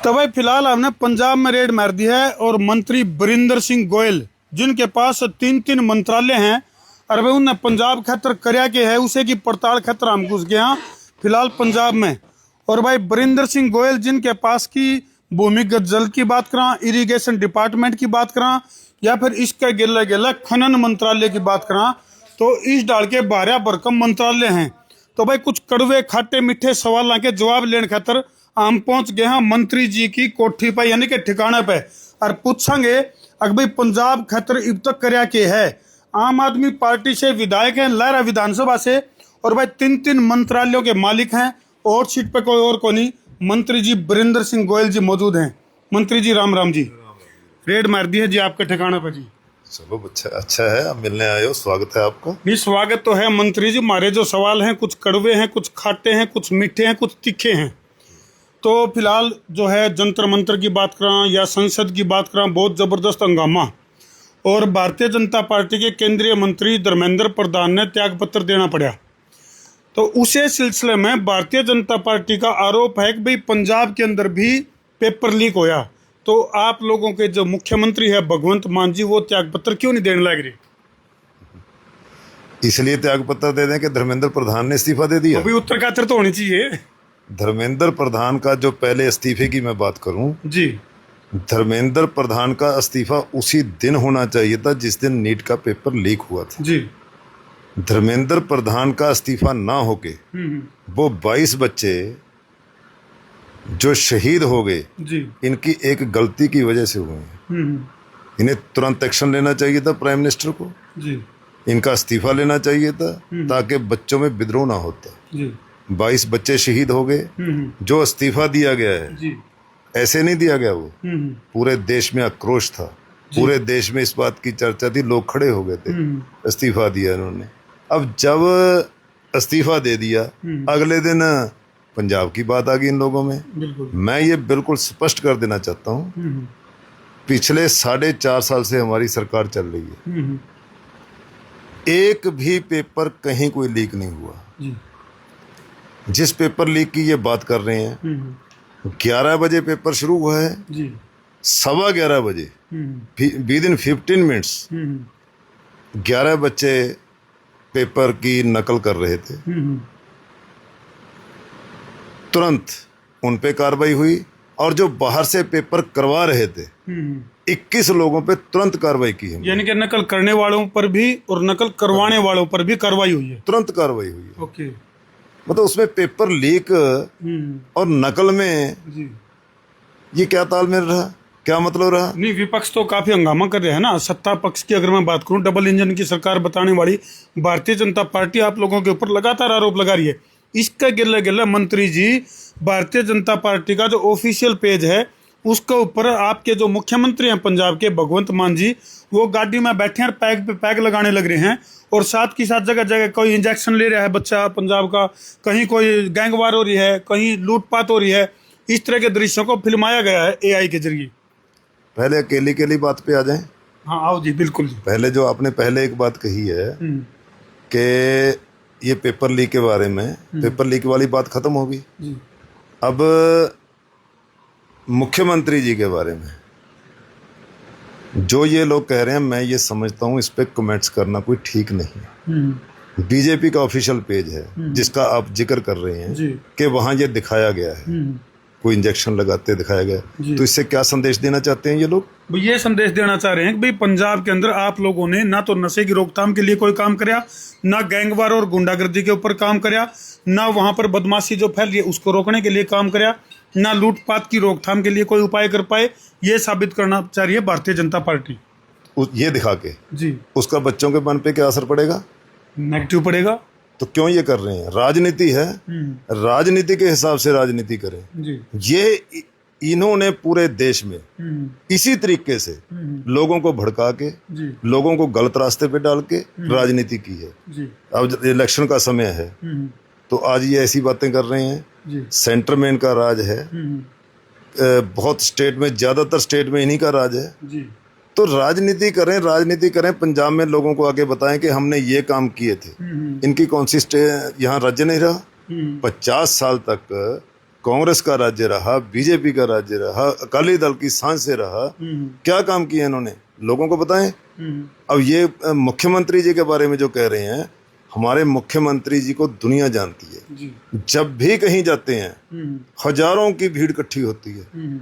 तो भाई फिलहाल हमने पंजाब में रेड मार दी है और मंत्री बरिंदर सिंह गोयल जिनके पास 3 मंत्रालय हैं और भाई उन्हें पंजाब खतर करया के है उसे की पड़ताल खतर हम घुस गए हैं फिलहाल पंजाब में। और भाई बरिंदर सिंह गोयल जिनके पास की भूमिगत जल की बात करा, इरिगेशन डिपार्टमेंट की बात करा या फिर इसके गिले गिले खनन मंत्रालय की बात करा तो इस डाल के 12 भरकम मंत्रालय हैं। तो भाई कुछ कड़वे खाटे मीठे सवालों के जवाब लेने खातर हम पहुंच गए हैं मंत्री जी की कोठी पर यानी कि ठिकाने पे और पूछेंगे अगर भाई पंजाब खतर अब तक करया के है। आम आदमी पार्टी से विधायक हैं लहरा विधानसभा से और भाई 3 मंत्रालयों के मालिक हैं और सीट पे कोई और को नहीं, मंत्री जी बरिंदर सिंह गोयल जी मौजूद हैं। मंत्री जी राम राम जी, रेड मार दी है जी आपके ठिकाने पर जी। चलो अच्छा है, आप मिलने आए हो, स्वागत है आपका। नहीं स्वागत तो है मंत्री जी, हमारे जो सवाल हैं कुछ कड़वे हैं, कुछ खाटे हैं, कुछ मीठे हैं, कुछ तीखे हैं। तो फिलहाल जो है जंतर मंतर की बात करें या संसद की बात करें, बहुत ज़बरदस्त हंगामा और भारतीय जनता पार्टी के केंद्रीय मंत्री धर्मेंद्र प्रधान ने त्यागपत्र देना पड़ा। तो उसी सिलसिले में भारतीय जनता पार्टी का आरोप है कि भाई पंजाब के अंदर भी पेपर लीक होया। तो आप लोगों के जो मुख्यमंत्री है भगवंत मान जी वो त्यागपत्र क्यों नहीं देने लग रहे? इसलिए त्यागपत्र दे दें कि धर्मेंद्र प्रधान ने इस्तीफा दे दिया। अभी उत्तर का तो होनी चाहिए। धर्मेंद्र प्रधान का जो पहले इस्तीफे की मैं बात करूं जी, धर्मेंद्र प्रधान का इस्तीफा उसी दिन होना चाहिए था जिस दिन नीट का पेपर लीक हुआ था जी। धर्मेंद्र प्रधान का इस्तीफा ना होके वो 22 बच्चे जो शहीद हो गए जी, इनकी एक गलती की वजह से हुए हैं। इन्हें तुरंत एक्शन लेना चाहिए था प्राइम मिनिस्टर को जी, इनका इस्तीफा लेना चाहिए था ताकि बच्चों में विद्रोह ना होता। जी, 22 बच्चे शहीद हो गए। जो इस्तीफा दिया गया है जी, ऐसे नहीं दिया गया, वो पूरे देश में आक्रोश था, पूरे देश में इस बात की चर्चा थी, लोग खड़े हो गए थे। इस्तीफा दिया इन्होंने। अब जब इस्तीफा दे दिया अगले दिन पंजाब की बात आ गई इन लोगों में। बिल्कुल। मैं ये बिल्कुल स्पष्ट कर देना चाहता हूँ, पिछले 4.5 साल से हमारी सरकार चल रही है, एक भी पेपर कहीं कोई लीक नहीं हुआ। जी, जिस पेपर लीक की ये बात कर रहे हैं 11 बजे पेपर शुरू हुआ है, जी, 11:15 बजे विद इन 15 मिनट्स 11 बच्चे पेपर की नकल कर रहे थे। तुरंत उन पे कार्रवाई हुई और जो बाहर से पेपर करवा रहे थे 21 लोगों पे तुरंत कार्रवाई की है। यानी कि नकल करने वालों पर भी और नकल करवाने वालों पर भी कार्रवाई हुई है। तुरंत कार्रवाई हुई है। ओके। मतलब उसमें पेपर लीक और नकल में जी, ये क्या तालमेल रहा, क्या मतलब रहा? नहीं विपक्ष तो काफी हंगामा कर रहे हैं ना। सत्ता पक्ष की अगर मैं बात करूं, डबल इंजन की सरकार बताने वाली भारतीय जनता पार्टी आप लोगों के ऊपर लगातार आरोप लगा रही है। इसका गिल्ला गिल्ला मंत्री जी भारतीय जनता पार्टी का जो ऑफिशियल पेज है उसके ऊपर आपके जो मुख्यमंत्री हैं पंजाब के भगवंत मान जी वो गाड़ी में बैठे हैं, पैग पे पैग लगाने लग रहे हैं और साथ की साथ जगह जगह कोई इंजेक्शन ले रहा है बच्चा पंजाब का, कहीं कोई गैंगवार हो रही है, कहीं लूटपाट हो रही है। इस तरह के दृश्यों को फिल्माया गया है AI के जरिए। पहले अकेली बात पे आ जाएं। हाँ आओ जी, बिल्कुल जी। पहले जो आपने पहले एक बात कही है कि ये पेपर लीक के बारे में, पेपर लीक वाली बात खत्म होगी। अब मुख्यमंत्री जी के बारे में जो ये लोग कह रहे हैं, मैं ये समझता हूँ इस पे कमेंट्स करना कोई ठीक नहीं है। बीजेपी का ऑफिशियल पेज है जिसका आप जिक्र कर रहे हैं कि वहाँ ये दिखाया गया है, कोई इंजेक्शन लगाते दिखाया गया, तो इससे क्या संदेश देना चाहते हैं ये लोग? ये संदेश देना चाह रहे हैं कि भाई पंजाब के अंदर आप लोगों ने ना तो नशे की रोकथाम के लिए कोई काम कराया, ना गैंगवार और गुंडागर्दी के ऊपर काम कराया, ना वहां पर बदमाशी जो फैल रही है उसको रोकने के लिए काम कराया, ना लूटपाट की रोकथाम के लिए कोई उपाय कर पाए। ये साबित करना चाह रही है भारतीय जनता पार्टी। ये दिखा के जी उसका बच्चों के मन पे क्या असर पड़ेगा? नेगेटिव पड़ेगा। तो क्यों ये कर रहे हैं? राजनीति है, राजनीति के हिसाब से राजनीति करें। जी, ये इन्होंने पूरे देश में इसी तरीके से लोगों को भड़का के, लोगों को गलत रास्ते पे डाल के राजनीति की है। जी, अब इलेक्शन का समय है तो आज ये ऐसी बातें कर रहे हैं। सेंटर में इनका राज है, बहुत स्टेट में, ज्यादातर स्टेट में इन्हीं का राज है। जी, तो राजनीति करें, राजनीति करें, पंजाब में लोगों को आगे बताएं कि हमने ये काम किए थे। इनकी कौन सी यहाँ राज्य नहीं रहा? 50 साल तक कांग्रेस का राज्य रहा, बीजेपी का राज्य रहा, अकाली दल की सांस से रहा, क्या काम किया इन्होंने लोगों को बताएं। अब ये मुख्यमंत्री जी के बारे में जो कह रहे हैं, हमारे मुख्यमंत्री जी को दुनिया जानती है जी। जब भी कहीं जाते हैं हजारों की भीड़ इकट्ठी होती है,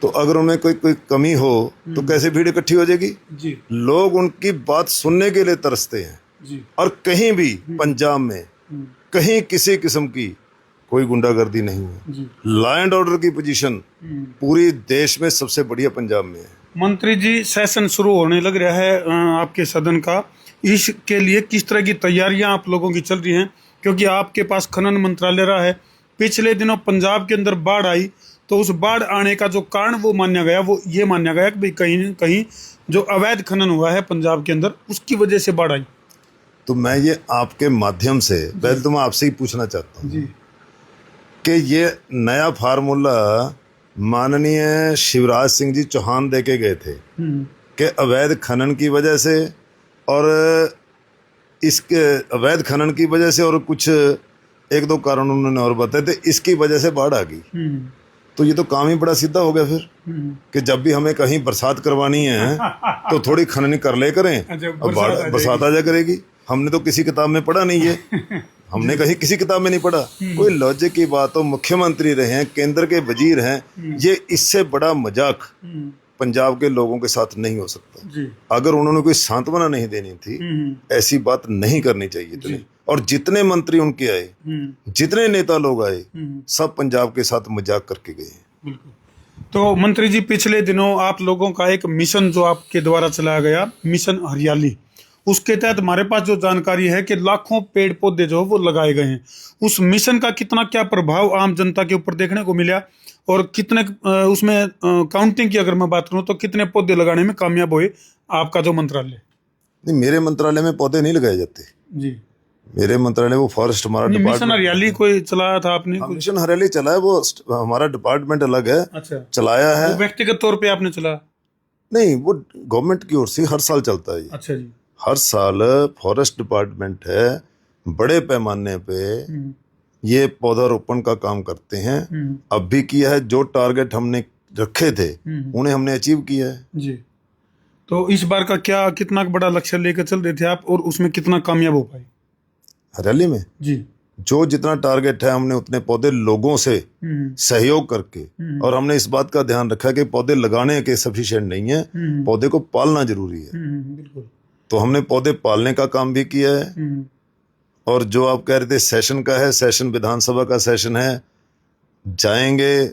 तो अगर उनमें कोई कमी हो तो कैसे भीड़ इकट्ठी हो जाएगी जी। लोग उनकी बात सुनने के लिए तरसते हैं जी। और कहीं भी पंजाब में कहीं किसी किस्म की कोई गुंडागर्दी नहीं है। लॉ एंड ऑर्डर की पोजीशन पूरी देश में सबसे बढ़िया पंजाब में है। मंत्री जी, सेशन शुरू होने लग रहा है आपके सदन का, इसके लिए किस तरह की तैयारियां आप लोगों की चल रही हैं? क्योंकि आपके पास खनन मंत्रालय रहा है, पिछले दिनों पंजाब के अंदर बाढ़ आई, तो उस बाढ़ आने का जो कारण वो माना गया, वो ये माना गया कि भाई कहीं न कहीं जो अवैध खनन हुआ है पंजाब के अंदर, उसकी वजह से बाढ़ आई। तो मैं ये आपके माध्यम से पहले तो मैं आपसे ही पूछना चाहता हूँ कि ये नया फार्मूला माननीय शिवराज सिंह जी चौहान दे के गए थे कि अवैध खनन की वजह से और इसके अवैध खनन की वजह से और कुछ एक दो कारण उन्होंने और बताए थे, इसकी वजह से बाढ़ आ गई। तो ये तो काम ही बड़ा सीधा हो गया फिर कि जब भी हमें कहीं बरसात करवानी है तो थोड़ी खननी कर ले करें, अब बरसात आ जाया करेगी। हमने तो किसी किताब में पढ़ा नहीं है, हमने कहीं किसी किताब में नहीं पढ़ा। कोई लॉजिक की बात हो, मुख्यमंत्री रहे हैं, केंद्र के वजीर हैं, ये इससे बड़ा मजाक पंजाब के लोगों के साथ नहीं हो सकता जी। अगर उन्होंने कोई सांत्वना नहीं देनी थी, ऐसी बात नहीं करनी चाहिए थी। और जितने मंत्री उनके आए, जितने नेता लोग आए, सब पंजाब के साथ मजाक करके गए। तो मंत्री जी, पिछले दिनों आप लोगों का एक मिशन जो आपके द्वारा चलाया गया, मिशन हरियाली, उसके तहत हमारे पास जो जानकारी है कि लाखों पेड़ पौधे जो वो लगाए गए हैं। उस मिशन का कितना क्या प्रभाव आम जनता के ऊपर देखने को मिला, और कितने उसमें काउंटिंग की अगर मैं बात करूं तो कितने पौधे लगाने में कामयाब हुए आपका जो मंत्रालय? नहीं, मेरे मंत्रालय में पौधे नहीं लगाए जाते जी। मेरे मंत्रालय वो फॉरेस्ट हमारा डिपार्टमेंट। मिशन हरियाली कोई चलाया था आपने? मिशन हरियाली चलाया, वो हमारा डिपार्टमेंट अलग है। अच्छा। चलाया है, व्यक्तिगत तौर पे आपने चलाया? नहीं, वो गवर्नमेंट की ओर से हर साल चलता है। अच्छा जी। हर साल फॉरेस्ट डिपार्टमेंट है, बड़े पैमाने पे ये पौधारोपण का काम करते हैं। अब भी किया है, जो टारगेट हमने रखे थे उन्हें हमने अचीव किया है जी। तो इस बार का क्या, कितना बड़ा लक्ष्य लेकर चल रहे थे आप, और उसमें कितना कामयाब हो पाए हरियाली में? जी। जो जितना टारगेट है हमने उतने पौधे लोगों से सहयोग करके, और हमने इस बात का ध्यान रखा कि पौधे लगाने के सफिशिएंट नहीं है, पौधे को पालना जरूरी है। बिल्कुल। तो हमने पौधे पालने का काम भी किया है। और जो आप कह रहे थे सेशन का है, सेशन विधानसभा का सेशन है, जाएंगे,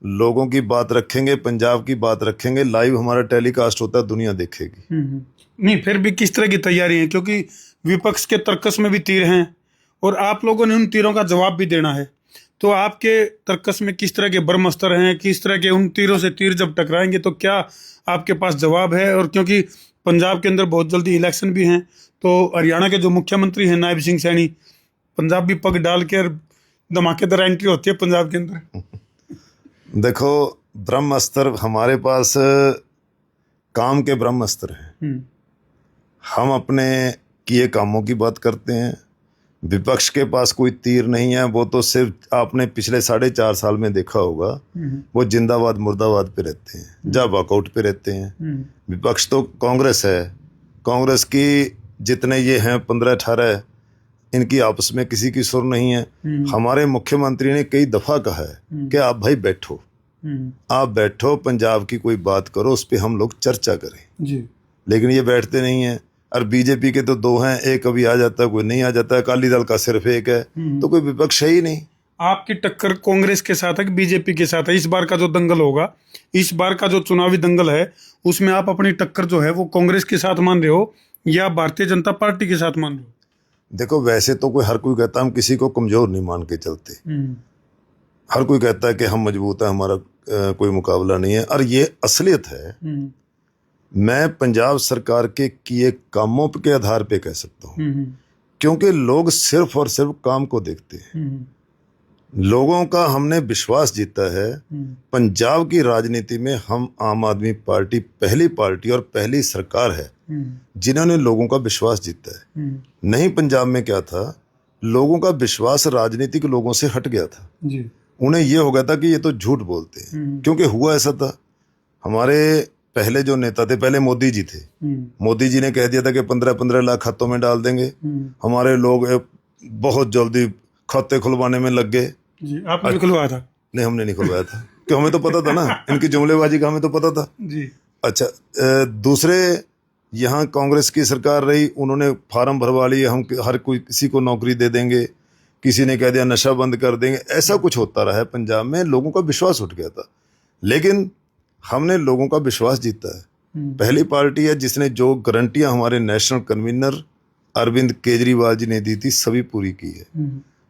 लोगों की बात रखेंगे, पंजाब की बात रखेंगे, लाइव हमारा टेलीकास्ट होता है, दुनिया देखेगी। नहीं, फिर भी किस तरह की तैयारी है, क्योंकि विपक्ष के तर्कस में भी तीर हैं और आप लोगों ने उन तीरों का जवाब भी देना है। तो आपके तर्कस में किस तरह के ब्रह्मास्त्र हैं, किस तरह के उन तीरों से तीर जब टकराएंगे तो क्या आपके पास जवाब है? और क्योंकि पंजाब के अंदर बहुत जल्दी इलेक्शन भी हैं, तो हरियाणा के जो मुख्यमंत्री हैं नायब सिंह सैनी, पंजाब भी पग डाल के धमाकेदार एंट्री होती है पंजाब के अंदर। देखो, ब्रह्मास्त्र हमारे पास काम के ब्रह्मास्त्र हैं। हम अपने किए कामों की बात करते हैं। विपक्ष के पास कोई तीर नहीं है, वो तो सिर्फ आपने पिछले 4.5 साल में देखा होगा, वो जिंदाबाद मुर्दाबाद पे रहते हैं, जा वॉकआउट पे रहते हैं। विपक्ष तो कांग्रेस है, कांग्रेस की जितने ये हैं 15-18, इनकी आपस में किसी की सुर नहीं है। हमारे मुख्यमंत्री ने कई दफा कहा है कि आप भाई बैठो, आप बैठो, पंजाब की कोई बात करो, उस पर हम लोग चर्चा करें जी। लेकिन ये बैठते नहीं हैं। और बीजेपी के तो 2 हैं, एक कभी आ जाता है, कोई नहीं आ जाता है, अकाली दल का सिर्फ एक है, तो कोई विपक्ष है ही नहीं। आपकी टक्कर कांग्रेस के साथ है कि बीजेपी के साथ है? इस बार का जो दंगल होगा, इस बार का जो चुनावी दंगल है, उसमें आप अपनी टक्कर जो है वो कांग्रेस के साथ मान रहे हो या भारतीय जनता पार्टी के साथ मान रहे हो? देखो, वैसे तो कोई, हर कोई कहता है हम किसी को कमजोर नहीं मान के चलते, हर कोई कहता है कि हम मजबूत है, हमारा कोई मुकाबला नहीं है, और ये असलियत है। मैं पंजाब सरकार के किए कामों के आधार पे कह सकता हूँ, क्योंकि लोग सिर्फ और सिर्फ काम को देखते हैं। लोगों का हमने विश्वास जीता है। पंजाब की राजनीति में हम आम आदमी पार्टी पहली पार्टी और पहली सरकार है जिन्होंने लोगों का विश्वास जीता है। नहीं, पंजाब में क्या था, लोगों का विश्वास राजनीतिक लोगों से हट गया था। जी। उन्हें ये हो गया था कि ये तो झूठ बोलते हैं, क्योंकि हुआ ऐसा था। हमारे पहले जो नेता थे, पहले मोदी जी थे, मोदी जी ने कह दिया था कि 15-15 लाख खातों में डाल देंगे। हमारे लोग बहुत जल्दी खाते खुलवाने में लग गए। जी, आपने भी खुलवाया था? नहीं, हमने नहीं खुलवाया था, क्योंकि हमें तो पता था ना इनकी जुमलेबाजी का, हमें तो पता था जी। अच्छा, दूसरे यहाँ कांग्रेस की सरकार रही, उन्होंने फार्म भरवा लिए, हम हर कोई किसी को नौकरी दे देंगे, किसी ने कह दिया नशा बंद कर देंगे, ऐसा कुछ होता रहा है पंजाब में। लोगों का विश्वास उठ गया था, लेकिन हमने लोगों का विश्वास जीता है। पहली पार्टी है जिसने जो गारंटियां हमारे नेशनल कन्वीनर अरविंद केजरीवाल जी ने दी थी, सभी पूरी की है।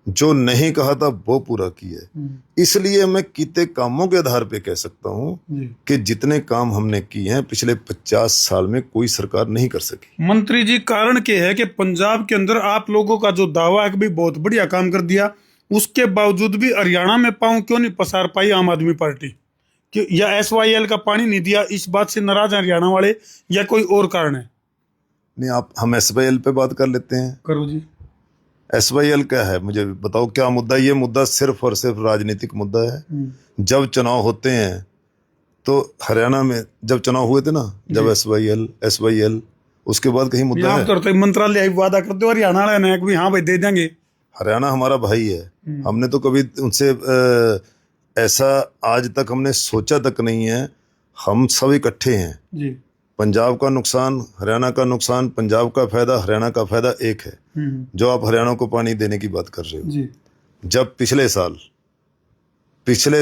जो नहीं कहा था वो पूरा किया है। इसलिए मैं कितने कामों के आधार पे कह सकता हूं कि जितने काम हमने किए हैं पिछले 50 साल में कोई सरकार नहीं कर सकी। मंत्री जी, कारण क्या है कि पंजाब के अंदर आप लोगों का जो दावा है कि भी बहुत बढ़िया काम कर दिया, उसके बावजूद भी हरियाणा में पांव क्यों नहीं पसार पाई आम आदमी पार्टी? कि या SYL का पानी नहीं दिया, इस बात से नाराज हैं हरियाणा वाले, या कोई और कारण है? नहीं, आप हम SYL पे बात कर लेते हैं। करो जी। SYL क्या है, मुझे बताओ क्या मुद्दा? ये मुद्दा सिर्फ और सिर्फ राजनीतिक मुद्दा है। जब चुनाव होते हैं तो हरियाणा में जब चुनाव हुए थे ना, जब SYL उसके बाद कहीं मुद्दा है? तो मंत्रालय वादा करते हो हरियाणा वाले ने कि हाँ भाई दे देंगे। हरियाणा हमारा भाई है, हमने तो कभी उनसे ऐसा आज तक हमने सोचा तक नहीं है। हम सब इकट्ठे हैं जी। पंजाब का नुकसान, हरियाणा का नुकसान, पंजाब का फायदा, हरियाणा का फायदा एक है। जो आप हरियाणा को पानी देने की बात कर रहे हो जी। जब पिछले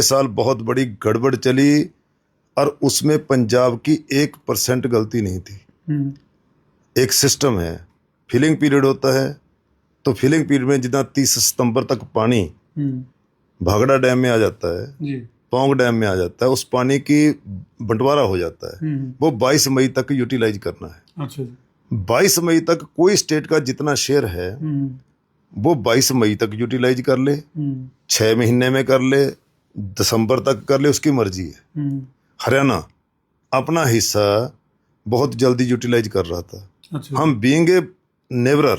साल बहुत बड़ी गड़बड़ चली और उसमें पंजाब की 1% गलती नहीं थी। एक सिस्टम है, फिलिंग पीरियड होता है, तो फिलिंग पीरियड में जितना 30 सितंबर तक पानी भागड़ा डैम में आ जाता है जी, पौंग डैम में आ जाता है, उस पानी की बंटवारा हो जाता है। वो 22 मई तक यूटिलाइज करना है। अच्छा जी। 22 मई तक कोई स्टेट का जितना शेयर है वो 22 मई तक यूटिलाइज कर ले, 6 महीने में कर ले, दिसंबर तक कर ले, उसकी मर्जी है। हरियाणा अपना हिस्सा बहुत जल्दी यूटिलाइज कर रहा था। अच्छा। हम बीइंग ए नेबरर,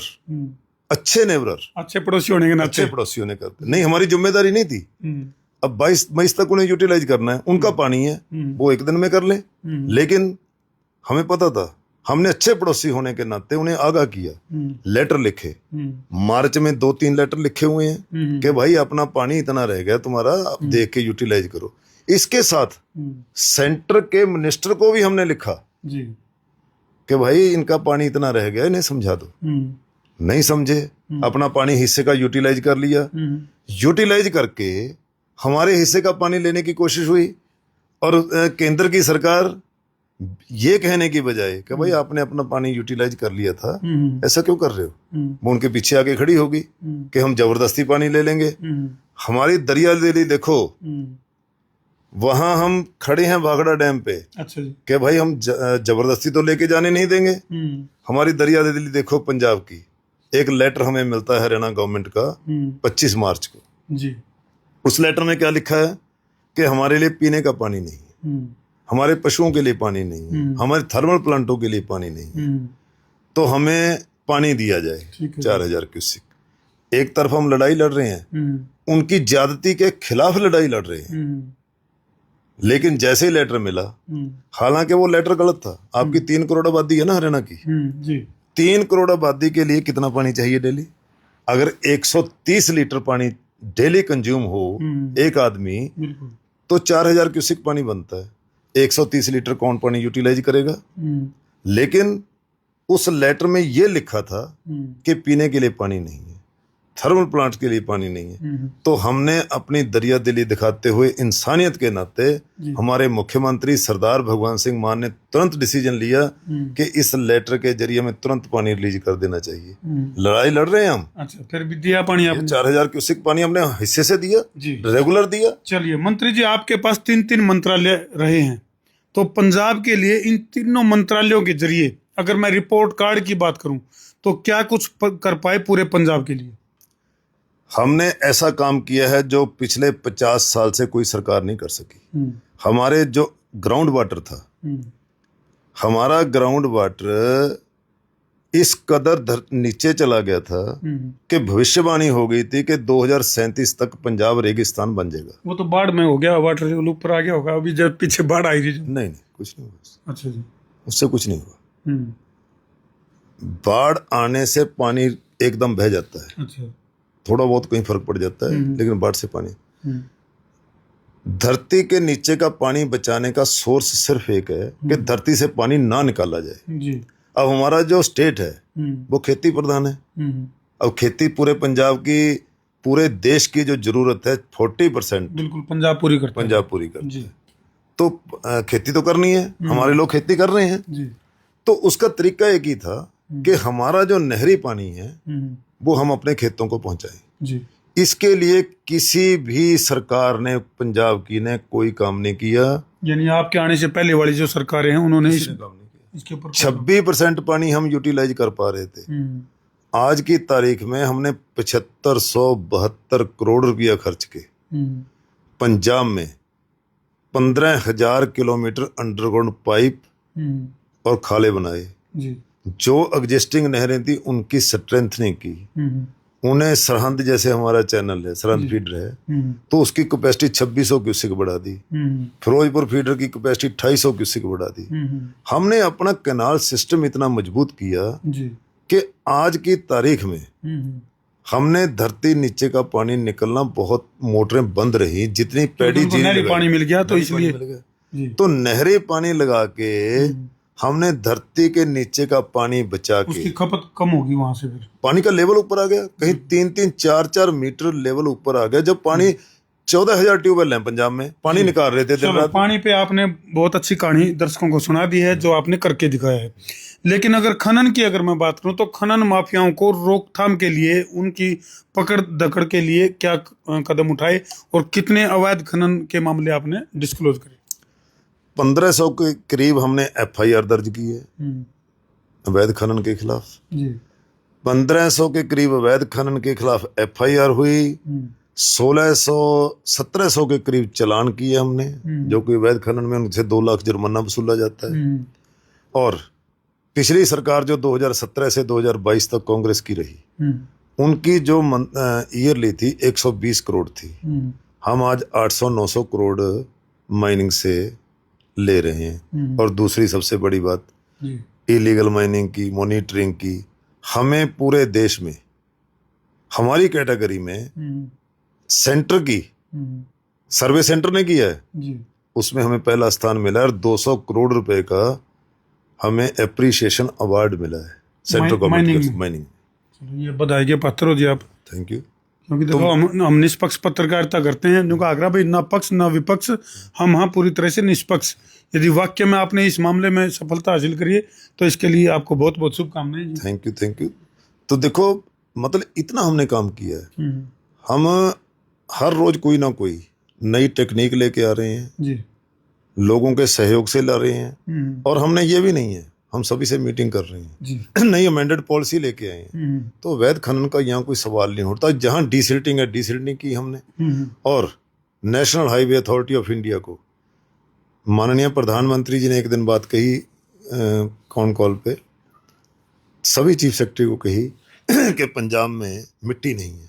अच्छे नेबरर, अच्छे पड़ोसी होने के नाते अच्छे पड़ोसियों ने करते नहीं, हमारी जिम्मेदारी नहीं थी। अब 22 मई तक उन्हें यूटिलाइज करना है, उनका पानी है, वो एक दिन में कर ले। लेकिन हमें पता था, हमने अच्छे पड़ोसी होने के नाते उन्हें आगाह किया, लेटर लिखे। मार्च में 2-3 लेटर लिखे हुए हैं कि भाई अपना पानी इतना रह गया तुम्हारा, अब देख के यूटिलाइज करो। इसके साथ सेंटर के मिनिस्टर को भी हमने लिखा जी कि भाई इनका पानी इतना रह गया, इन्हें समझा दो। नहीं समझे, अपना पानी हिस्से का यूटिलाइज कर लिया। यूटिलाइज करके हमारे हिस्से का पानी लेने की कोशिश हुई, और केंद्र की सरकार ये कहने की बजाय कि भाई आपने अपना पानी यूटिलाइज कर लिया था, ऐसा क्यों कर रहे हो, वो उनके पीछे आके खड़ी होगी कि हम जबरदस्ती पानी ले लेंगे। हमारी दरिया दिली देखो, वहां हम खड़े हैं भागड़ा डैम पे। अच्छा जी। कि भाई हम जबरदस्ती तो लेके जाने नहीं देंगे। हमारी दरिया दिली देखो पंजाब की। एक लेटर हमें मिलता है हरियाणा गवर्नमेंट का 25 मार्च को जी। उस लेटर में क्या लिखा है कि हमारे लिए पीने का पानी नहीं है, हमारे पशुओं के लिए पानी नहीं है, हमारे थर्मल प्लांटों के लिए पानी नहीं है, तो हमें पानी दिया जाए 4000 क्यूसेक। एक तरफ हम लड़ाई लड़ रहे हैं, उनकी ज्यादती के खिलाफ लड़ाई लड़ रहे हैं। लेकिन जैसे ही लेटर मिला, हालांकि वो लेटर गलत था। आपकी 3 करोड़ आबादी है ना हरियाणा की जी। 3 करोड़ आबादी के लिए कितना पानी चाहिए डेली? अगर 130 लीटर पानी डेली कंज्यूम हो एक आदमी, तो 4000 क्यूसेक पानी बनता है। 130 लीटर कौन पानी यूटिलाइज करेगा? लेकिन उस लेटर में ये लिखा था कि पीने के लिए पानी नहीं है, थर्मल प्लांट के लिए पानी नहीं है। तो हमने अपनी दरिया दिली दिखाते हुए इंसानियत के नाते हमारे मुख्यमंत्री सरदार भगवान सिंह मान ने तुरंत डिसीजन लिया कि इस लेटर के जरिए में तुरंत पानी रिलीज कर देना चाहिए। लड़ाई लड़ रहे हैं हम। अच्छा, फिर भी दिया पानी आपने? 4000 क्यूसेक पानी हमने हिस्से से दिया जी, रेगुलर दिया। चलिए मंत्री जी, आपके पास 3 मंत्रालय रहे हैं, तो पंजाब के लिए इन तीनों मंत्रालयों के जरिए अगर मैं रिपोर्ट कार्ड की बात करूं तो क्या कुछ कर पाए पूरे पंजाब के लिए? हमने ऐसा काम किया है जो पिछले 50 साल से कोई सरकार नहीं कर सकी। हमारे जो ग्राउंड वाटर था, हमारा ग्राउंड वाटर इस कदर नीचे चला गया था कि भविष्यवाणी हो गई थी कि 2037 तक पंजाब रेगिस्तान बन जाएगा। वो तो बाढ़ में हो गया, वाटर लेवल ऊपर आ गया होगा, अभी जब पीछे बाढ़ आई थी। नहीं कुछ नहीं हुआ। अच्छा जी। उससे कुछ नहीं हुआ। बाढ़ आने से पानी एकदम बह जाता है। अच्छा। थोड़ा बहुत कहीं फर्क पड़ जाता है, लेकिन बाढ़ से पानी, धरती के नीचे का पानी बचाने का सोर्स सिर्फ एक है कि धरती से पानी ना निकाला जाए जी। अब हमारा जो स्टेट है वो खेती प्रधान है। अब खेती पूरे पंजाब की, पूरे देश की जो जरूरत है 40% बिल्कुल पंजाब पूरी करता है जी। तो खेती तो करनी है, हमारे लोग खेती कर रहे हैं जी। तो उसका तरीका एक ही था कि हमारा जो नहरी पानी है वो हम अपने खेतों को पहुंचाएं जी। इसके लिए किसी भी सरकार ने, पंजाब की ने कोई काम नहीं किया। यानी आपके आने से पहले वाली जो सरकारें हैं उन्होंने इसके ऊपर 26% पानी हम यूटिलाइज कर पा रहे थे। आज की तारीख में हमने 7572 करोड़ रुपया खर्च के पंजाब में 15,000 किलोमीटर अंडरग्राउंड पाइप और खाले बनाए जी। जो एग्जिस्टिंग नहरें थी उनकी स्ट्रेंथनिंग की, उन्हें सरहंद जैसे हमारा चैनल है, सरहंद फीडर है तो उसकी कैपेसिटी 2600 क्यूसेक बढ़ा दी, फिरोजपुर फीडर की कैपेसिटी 2800 क्यूसेक बढ़ा दी। हमने अपना कैनाल सिस्टम इतना मजबूत किया कि आज की तारीख में हमने धरती नीचे का पानी निकलना, बहुत मोटरें बंद रही, जितनी पैडी नहरी पानी मिल गया तो इसलिए तो नहरी पानी लगा के हमने धरती के नीचे का पानी बचा के, उसकी खपत कम होगी, वहां से फिर पानी का लेवल ऊपर आ गया, कहीं 3-3, 4-4 मीटर लेवल ऊपर आ गया। जब पानी 14,000 ट्यूबवेल है पंजाब में, पानी निकाल रहे थे दिन रात। पानी पे आपने बहुत अच्छी कहानी दर्शकों को सुना दी है जो आपने करके दिखाया है। लेकिन अगर खनन की अगर मैं बात करूं तो खनन माफियाओं को रोकथाम के लिए, उनकी पकड़ दकड़ के लिए क्या कदम उठाए और कितने अवैध खनन के मामले आपने डिस्क्लोज करे? 1500 के करीब हमने FIR दर्ज की है अवैध खनन के खिलाफ। 1500 के करीब अवैध खनन के खिलाफ FIR हुई। 1600-1700 के करीब चालान किए हमने, जो कि अवैध खनन में उनसे 2 लाख जुर्माना वसूला जाता है। और पिछली सरकार जो 2017 से 2022 तक कांग्रेस की रही, उनकी जो ईयरली थी 120 करोड़ थी। हम आज 800-900 करोड़ माइनिंग से ले रहे हैं। और दूसरी सबसे बड़ी बात इलीगल माइनिंग की, मॉनिटरिंग की, हमें पूरे देश में हमारी कैटेगरी में सेंटर की सर्वे सेंटर ने किया है, उसमें हमें पहला स्थान मिला है और 200 करोड़ रुपए का हमें एप्रिसिएशन अवार्ड मिला है सेंट्रल गवर्नमेंट माइनिंग। ये बधाई के पात्र हो जी आप। Thank you. क्योंकि देखो हम निष्पक्ष पत्रकारिता करते हैं, जो आग्रह भाई ना पक्ष ना विपक्ष, हम हाँ पूरी तरह से निष्पक्ष। यदि वाक्य में आपने इस मामले में सफलता हासिल करी है तो इसके लिए आपको बहुत बहुत शुभकामनाएं। Thank you. तो देखो मतलब इतना हमने काम किया है, हम हर रोज कोई ना कोई नई टेक्निक लेके आ रहे हैं जी, लोगों के सहयोग से ला रहे हैं। और हमने ये भी नहीं है, हम सभी से मीटिंग कर रहे हैं, नई अमेंडेड पॉलिसी लेके आए हैं। तो अवैध खनन का यहाँ कोई सवाल नहीं उठता। जहाँ डीसिल्टिंग है, डीसिल्टिंग की हमने। और national highway authority of India को माननीय प्रधानमंत्री जी ने एक दिन बात कही कॉन कॉल पे, सभी चीफ सेक्रेटरी को कही कि पंजाब में मिट्टी नहीं है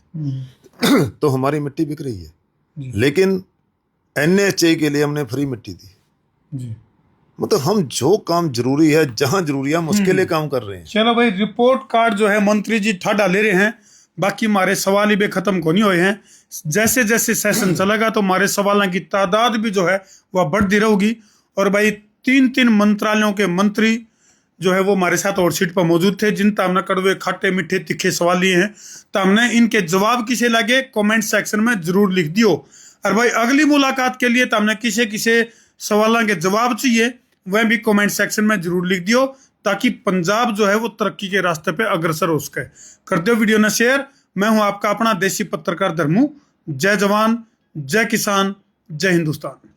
तो हमारी मिट्टी बिक रही है, लेकिन NHA के लिए हमने फ्री मिट्टी दी जी। मतलब हम जो काम जरूरी है, जहां जरूरी है, हम उसके लिए काम कर रहे हैं। चलो भाई, रिपोर्ट कार्ड जो है मंत्री जी ठाडा ले रहे हैं, बाकी हमारे सवाल ही बे खत्म को नहीं हुए हैं। जैसे जैसे सेशन चलेगा तो हमारे सवालों की तादाद भी जो है वह बढ़ती रहेगी। और भाई 3 मंत्रालयों के मंत्री जो है वो हमारे साथ और सीट पर मौजूद थे, जिनका हमने कड़वे खट्टे मीठे तीखे सवाल लिए हैं। तो हमने इनके जवाब किसे लगे कमेंट सेक्शन में जरूर लिख दियो। और भाई अगली मुलाकात के लिए तो हमने किसे सवालों के जवाब चाहिए वह भी कमेंट सेक्शन में जरूर लिख दियो, ताकि पंजाब जो है वो तरक्की के रास्ते पे अग्रसर हो सके। कर दो वीडियो ने शेयर। मैं हूं आपका अपना देसी पत्रकार धर्मू। जय जवान, जय किसान, जय हिंदुस्तान।